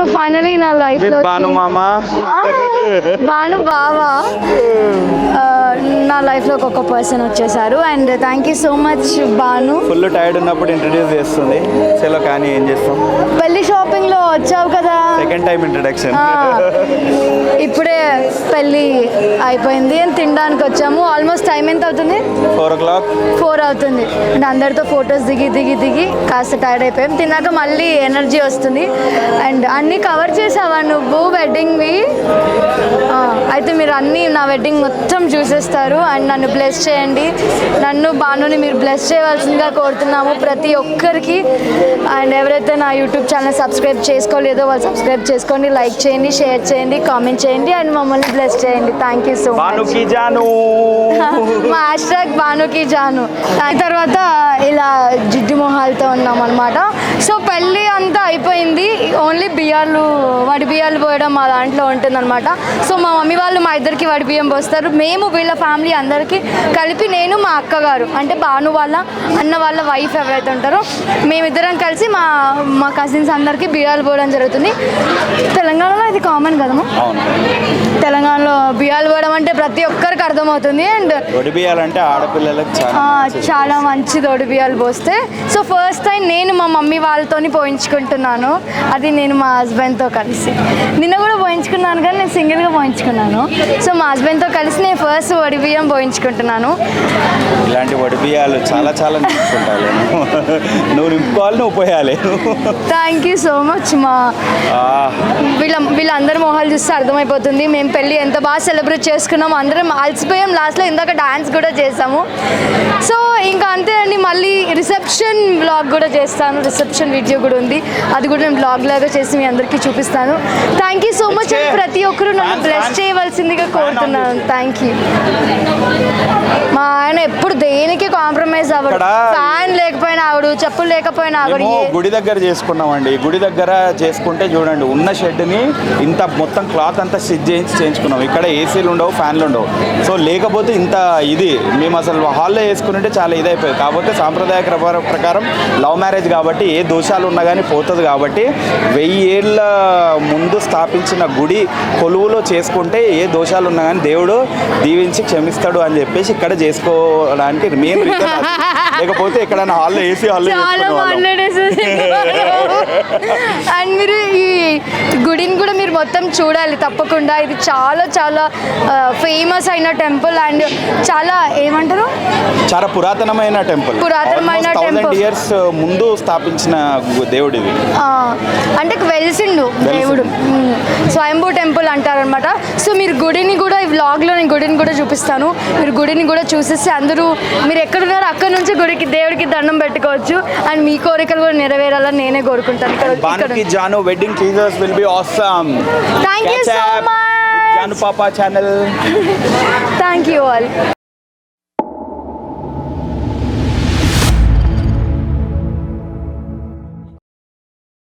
So finally నా life లో బాను మామ బాను బావా నా లైఫ్ లో ఒక పర్సన్ వచ్చేసారు. And thank you so much Banu. Full tired ఉన్నప్పుడు ఇంట్రడ్యూస్ చేస్తుంది. చలో కానీ ఏం చేస్తాం, పెళ్లి షాపింగ్ లో వచ్చావు కదా, సెకండ్ టైం ఇంట్రడక్షన్. ఇప్పుడే పెళ్ళి అయిపోయింది అని తినడానికి వచ్చాము. ఆల్మోస్ట్ టైం ఎంత అవుతుంది? 4 o'clock 4 అవుతుంది. అండ్ అందరితో ఫొటోస్ దిగి కాస్త టైర్డ్ అయిపోయాం. తిన్నాక మళ్ళీ ఎనర్జీ వస్తుంది. అండ్ అన్నీ కవర్ చేసావా నువ్వు వెడ్డింగ్వి? అయితే మీరు అన్నీ నా వెడ్డింగ్ మొత్తం చూసేస్తారు. అండ్ నన్ను బ్లెస్ చేయండి, నన్ను బానుని మీరు బ్లెస్ చేయవలసిందిగా కోరుతున్నాము ప్రతి ఒక్కరికి. అండ్ ఎవరైతే నా యూట్యూబ్ ఛానల్ సబ్స్క్రైబ్ చేసుకోలేదో వాళ్ళు సబ్స్క్రైబ్ చేసుకోండి, లైక్ చేయండి, షేర్ చేయండి, కామెంట్ చేయండి అండ్ మమ్మల్ని బ్లెస్ చేయండి. Thank you so much. Banuki Jaanu మా హ్యాష్ట్యాగ్ బానుకి జాను. దాని తర్వాత ఇలా జిడ్డు మొహాలతో ఉన్నాం అనమాట. సో పెళ్ళి అంతా అయిపోయింది. ఓన్లీ వడి బియ్యాలు పోయడం మా దాంట్లో ఉంటుందన్నమాట. సో మా మమ్మీ వాళ్ళు మా ఇద్దరికి వడి బియ్యం పోస్తారు. మేము వీళ్ళ ఫ్యామిలీ అందరికీ కలిపి, నేను మా అక్కగారు అంటే బాను వాళ్ళ అన్న వాళ్ళ వైఫ్ ఎవరైతే ఉంటారో మేమిద్దరం కలిసి మా కజిన్స్ అందరికీ బియ్యాలు పోయడం జరుగుతుంది. తెలంగాణలో ఇది కామన్ కదమ్మా. తెలంగాణలో బియ్యాలు పోయడం అంటే ప్రతి ఒక్కరికి అర్థమవుతుంది. అండ్ వడి బియ్యాలంటే ఆడపిల్లలకు చాలా మంచిది వడి బియ్యాలు పోస్తే. సో ఫస్ట్ టైం నేను మా మమ్మీ వాళ్ళతోని పోయించుకుంటున్నాను. అది నేను మా హస్బెండ్తో కలిసి. నిన్న కూడా పోయించుకున్నాను కానీ నేను సింగిల్గా పోయించుకున్నాను. సో మా హస్బెండ్తో కలిసి నేను ఫస్ట్ వడి బియ్యం పోయించుకుంటున్నాను. ఇలాంటి వడి బియ్యాలు చాలా చాలా నింపుకుంటాను. నువ్వు నింపుకోవాలి, నువ్వు పోయాలి. Thank you so much. వీళ్ళందరి మొహాలు చూస్తే అర్థమైపోతుంది మేము పెళ్ళి ఎంత బాగా సెలబ్రేట్ చేసుకున్నాము. అందరం అలసిపోయాం, లాస్ట్లో ఇందాక డాన్స్ కూడా చేసాము. సో ఇంకా అంతే అండి. మళ్ళీ రిసెప్షన్ వ్లాగ్ కూడా చేస్తాను, రిసెప్షన్ వీడియో కూడా ఉంది, అది కూడా నేను వ్లాగ్ లాగా చేసి మీ అందరికీ చూపిస్తాను. థ్యాంక్ యూ సో మచ్ అండి. ప్రతి ఒక్కరూ నన్ను బ్లెస్ చేయవలసిందిగా కోరుతున్నాను. Thank you. మా ఆయన ఎప్పుడు దేనికి కాంప్రమైజ్ అవ్వడు. ఫ్యాన్ లేకపోయినా ఆవిడ, చెప్పులు లేకపోయినా ఆవిడ. గుడి దగ్గర చేసుకున్నామండి. గుడి దగ్గర చేసుకుంటే చూడండి, ఉన్న షెడ్ని ఇంత మొత్తం క్లాత్ అంతా స్టిచ్ చేయించుకున్నాం. ఇక్కడ ఏసీలు ఉండవు, ఫ్యాన్లు ఉండవు. సో లేకపోతే ఇంత ఇది మేము అసలు హాల్లో వేసుకుంటే చాలా ఇదైపోయింది. కాకపోతే సాంప్రదాయ ప్రకారం లవ్ మ్యారేజ్ కాబట్టి ఏ దోషాలు ఉన్నా కానీ పోతుంది. కాబట్టి 1000 ఏళ్ళ ముందు స్థాపించిన గుడి కొలువులో చేసుకుంటే ఏ దోషాలు ఉన్నా కానీ దేవుడు దీవించి క్షమిస్తాడు అని చెప్పేసి ఇక్కడ చేసుకోవడానికి మెయిన్ రీజన్. లేకపోతే ఇక్కడ హాల్లో ఏసీ హాల్లో. అండ్ మీరు ఈ గుడిని కూడా మీరు మొత్తం చూడాలి తప్పకుండా. ఇది చాలా చాలా ఫేమస్ అయిన టెంపుల్ అండ్ చాలా ఏమంటారు, చాలా పురాతనమైన టెంపుల్. 1000 years ముందు స్థాపించిన దేవుడు ఇది. అంటే వెలిసిండు దేవుడు, స్వయంభూ టెంపుల్ అంటారనమాట. సో మీరు గుడిని కూడా ఈ వ్లాగ్లో నేను గుడిని కూడా చూపిస్తాను. మీరు గుడిని కూడా చూసేసి అందరూ మీరు ఎక్కడున్నారో అక్కడ నుంచి గుడికి దేవుడికి దండం పెట్టుకోవచ్చు. అండ్ మీ కోరికలు కూడా నెరవేరాలని నేనే కోరుకుంటాను. Banuki Jaanu wedding teasers will be awesome. Thank you so much. Jaanu Papa channel. Thank you all.